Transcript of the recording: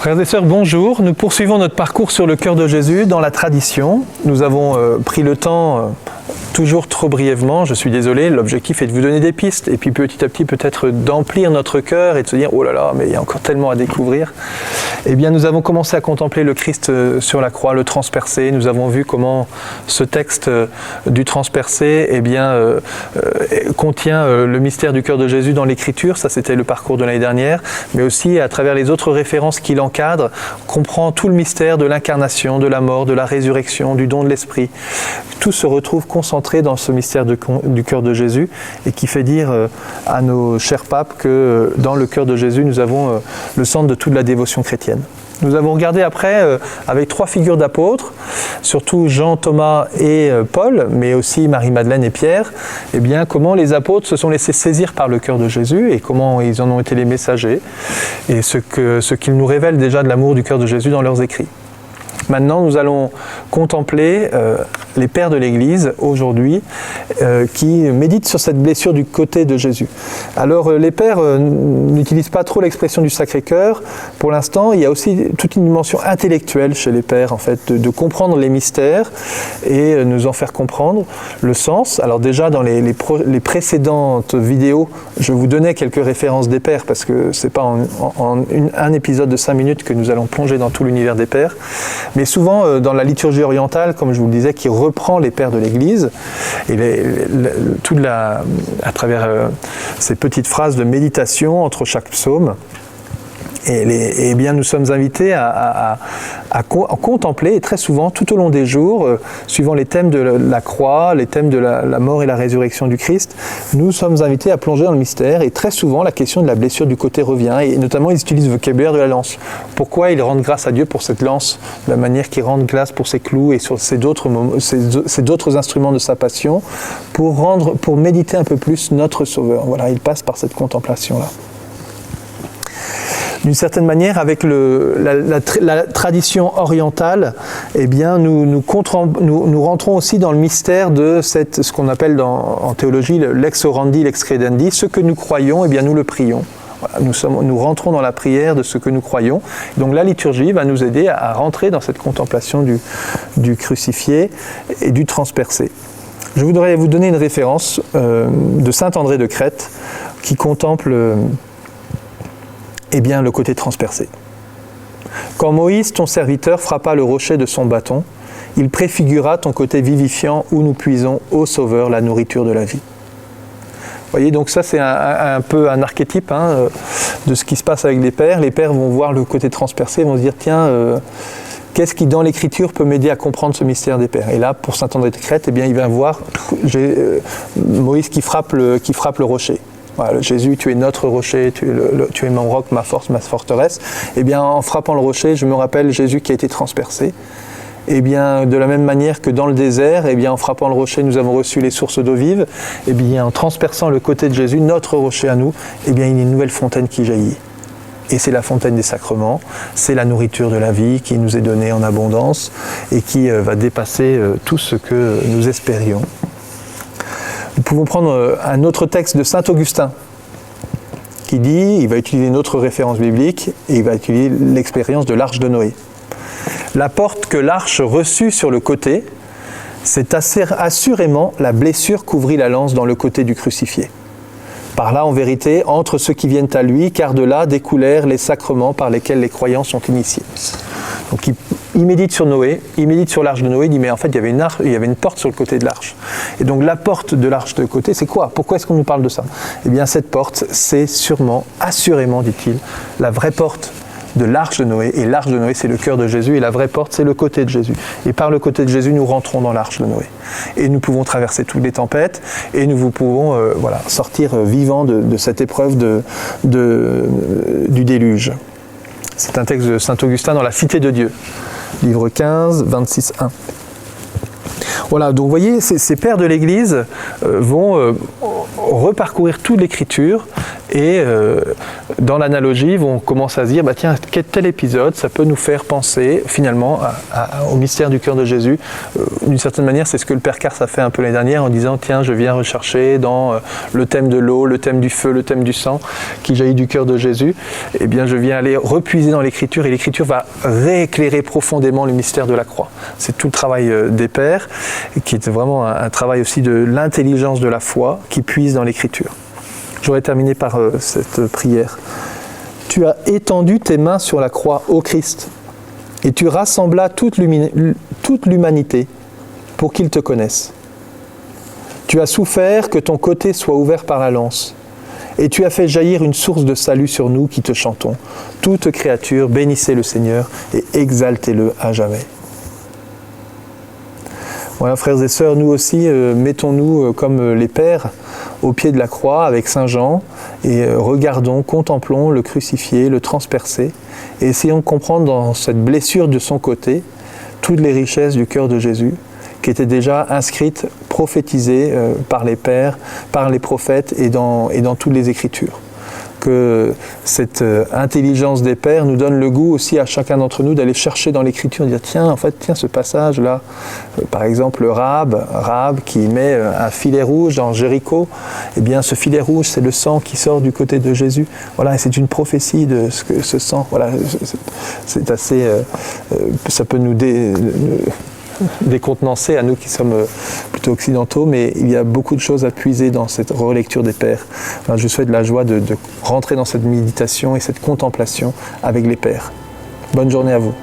Frères et sœurs, bonjour. Nous poursuivons notre parcours sur le cœur de Jésus dans la tradition. Nous avons pris le temps, toujours trop brièvement, je suis désolé, l'objectif est de vous donner des pistes et puis petit à petit peut-être d'emplir notre cœur et de se dire « Oh là là, mais il y a encore tellement à découvrir ». Eh bien, nous avons commencé à contempler le Christ sur la croix, le transpercé. Nous avons vu comment ce texte du transpercé contient le mystère du cœur de Jésus dans l'Écriture. Ça, c'était le parcours de l'année dernière. Mais aussi, à travers les autres références qu'il encadre, comprend tout le mystère de l'incarnation, de la mort, de la résurrection, du don de l'Esprit. Tout se retrouve concentré dans ce mystère du cœur de Jésus et qui fait dire à nos chers papes que dans le cœur de Jésus, nous avons le centre de toute la dévotion chrétienne. Nous avons regardé après, avec trois figures d'apôtres, surtout Jean, Thomas et Paul, mais aussi Marie-Madeleine et Pierre, eh bien, comment les apôtres se sont laissés saisir par le cœur de Jésus et comment ils en ont été les messagers et ce qu'ils nous révèlent déjà de l'amour du cœur de Jésus dans leurs écrits. Maintenant, nous allons contempler les pères de l'Église aujourd'hui qui méditent sur cette blessure du côté de Jésus. Alors, les pères n'utilisent pas trop l'expression du Sacré-Cœur. Pour l'instant, il y a aussi toute une dimension intellectuelle chez les pères, en fait, de comprendre les mystères et nous en faire comprendre le sens. Alors déjà, dans les précédentes vidéos, je vous donnais quelques références des pères parce que ce n'est pas un épisode de 5 minutes que nous allons plonger dans tout l'univers des pères. Mais souvent, dans la liturgie orientale, comme je vous le disais, qui reprend les pères de l'Église, et à travers ces petites phrases de méditation entre chaque psaume, et bien nous sommes invités à contempler, et très souvent, tout au long des jours, suivant les thèmes de la croix, les thèmes de la mort et la résurrection du Christ, nous sommes invités à plonger dans le mystère, et très souvent, la question de la blessure du côté revient, et notamment, ils utilisent le vocabulaire de la lance. Pourquoi ils rendent grâce à Dieu pour cette lance, de la manière qu'ils rendent grâce pour ses clous et sur ces d'autres instruments de sa passion, pour méditer un peu plus notre Sauveur. Voilà, ils passent par cette contemplation-là. D'une certaine manière, avec la tradition orientale, eh bien, nous rentrons aussi dans le mystère de ce qu'on appelle en théologie l'ex orandi, l'ex credendi. Ce que nous croyons, eh bien, nous le prions. Voilà, nous rentrons dans la prière de ce que nous croyons. Donc la liturgie va nous aider à rentrer dans cette contemplation du crucifié et du transpercé. Je voudrais vous donner une référence de saint André de Crète qui contemple le côté transpercé. Quand Moïse, ton serviteur, frappa le rocher de son bâton, il préfigura ton côté vivifiant où nous puisons, ô Sauveur, la nourriture de la vie. Vous voyez, donc ça c'est un peu un archétype de ce qui se passe avec les pères. Les pères vont voir le côté transpercé, vont se dire, tiens, qu'est-ce qui dans l'écriture peut m'aider à comprendre ce mystère des pères? Et là, pour saint André de Crète, eh bien, il va voir Moïse qui frappe le rocher. Voilà, Jésus, tu es notre rocher, tu es mon roc, ma force, ma forteresse. Eh bien, en frappant le rocher, je me rappelle Jésus qui a été transpercé. Eh bien, de la même manière que dans le désert, eh bien, en frappant le rocher, nous avons reçu les sources d'eau vive. Eh bien, en transperçant le côté de Jésus, notre rocher à nous, eh bien, il y a une nouvelle fontaine qui jaillit. Et c'est la fontaine des sacrements, c'est la nourriture de la vie qui nous est donnée en abondance et qui va dépasser tout ce que nous espérions. Nous pouvons prendre un autre texte de saint Augustin qui dit, il va utiliser une autre référence biblique et il va utiliser l'expérience de l'arche de Noé. La porte que l'arche reçut sur le côté, c'est assurément la blessure qu'ouvrit la lance dans le côté du crucifié. Par là, en vérité, entre ceux qui viennent à lui, car de là découlèrent les sacrements par lesquels les croyants sont initiés. Donc il médite sur Noé, il médite sur l'arche de Noé, il dit mais en fait il y avait une porte sur le côté de l'arche. Et donc la porte de l'arche de côté, c'est quoi? Pourquoi est-ce qu'on nous parle de ça? Eh bien cette porte, c'est assurément, dit-il, la vraie porte de l'arche de Noé. Et l'arche de Noé, c'est le cœur de Jésus, et la vraie porte, c'est le côté de Jésus. Et par le côté de Jésus, nous rentrons dans l'arche de Noé. Et nous pouvons traverser toutes les tempêtes, et nous pouvons sortir vivants de cette épreuve du déluge. C'est un texte de saint Augustin dans la Cité de Dieu, livre 15, 26-1. Voilà, donc vous voyez, ces pères de l'Église vont reparcourir toute l'Écriture et dans l'analogie, on commence à se dire, tiens, tel épisode, ça peut nous faire penser finalement au mystère du cœur de Jésus. D'une certaine manière, c'est ce que le Père Cars a fait un peu l'année dernière en disant, tiens, je viens rechercher dans le thème de l'eau, le thème du feu, le thème du sang qui jaillit du cœur de Jésus. Eh bien, je viens aller repuiser dans l'Écriture et l'Écriture va rééclairer profondément le mystère de la croix. C'est tout le travail des pères, qui est vraiment un travail aussi de l'intelligence de la foi qui puise dans l'Écriture. J'aurais terminé par cette prière. Tu as étendu tes mains sur la croix, ô Christ, et tu rassemblas toute l'humanité pour qu'ils te connaissent. Tu as souffert que ton côté soit ouvert par la lance, et tu as fait jaillir une source de salut sur nous qui te chantons. Toute créature, bénissez le Seigneur et exaltez-le à jamais. Voilà, frères et sœurs, nous aussi, mettons-nous comme les pères au pied de la croix avec Saint Jean et regardons, contemplons le crucifié, le transpercé et essayons de comprendre dans cette blessure de son côté toutes les richesses du cœur de Jésus qui étaient déjà inscrites, prophétisées par les pères, par les prophètes et dans toutes les Écritures. Que cette intelligence des pères nous donne le goût aussi à chacun d'entre nous d'aller chercher dans l'Écriture, de dire tiens, ce passage-là, par exemple Rahab qui met un filet rouge dans Jéricho, eh bien ce filet rouge c'est le sang qui sort du côté de Jésus. Voilà, et c'est une prophétie de ce sang. Voilà, c'est assez, ça peut nous décontenancer à nous qui sommes plutôt occidentaux, mais il y a beaucoup de choses à puiser dans cette relecture des pères. Enfin, je souhaite la joie de rentrer dans cette méditation et cette contemplation avec les pères. Bonne journée à vous.